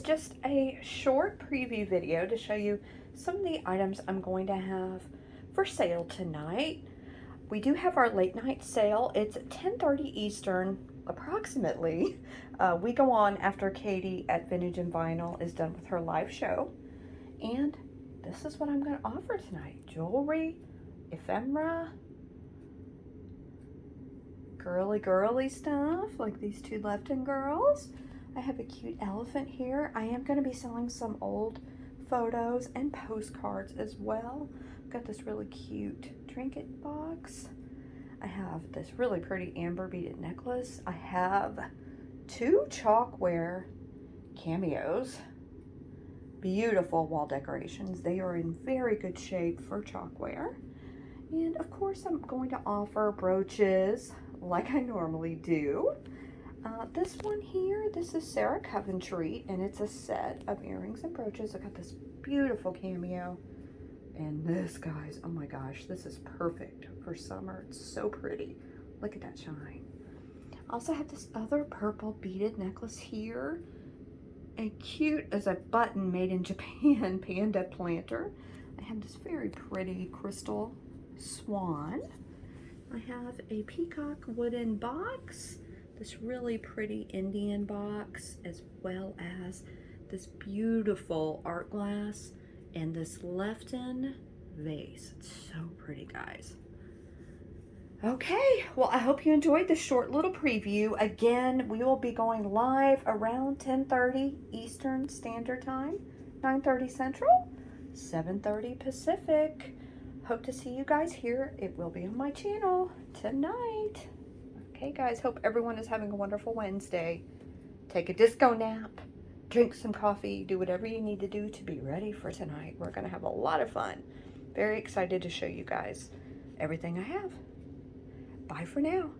just a short preview video to show you some of the items I'm going to have for sale tonight. We do have our late night sale. It's 10:30 Eastern, approximately. We go on after Katie at Vintage and Vinyl is done with her live show. And this is what I'm going to offer tonight. Jewelry, ephemera, girly stuff like these two Lefton girls. I have a cute elephant here. I am going to be selling some old photos and postcards as well. I've got this really cute trinket box. I have this really pretty amber beaded necklace. I have two chalkware cameos. Beautiful wall decorations. They are in very good shape for chalkware. And of course I'm going to offer brooches like I normally do. This one here, this is Sarah Coventry, and it's a set of earrings and brooches. I got this beautiful cameo. And this, guys, oh my gosh, this is perfect for summer. It's so pretty. Look at that shine. I also have this other purple beaded necklace here. And cute as a button made in Japan, panda planter. I have this very pretty crystal swan. I have a peacock wooden box. This really pretty Indian box, as well as this beautiful art glass and this Lefton vase. It's so pretty, guys. Okay, well, I hope you enjoyed this short little preview. Again, we will be going live around 10:30 Eastern Standard Time, 9:30 Central, 7:30 Pacific. Hope to see you guys here. It will be on my channel tonight. Okay, guys, hope everyone is having a wonderful Wednesday. Take a disco nap, drink some coffee, do whatever you need to do to be ready for tonight. We're going to have a lot of fun. Very excited to show you guys everything I have. Bye for now.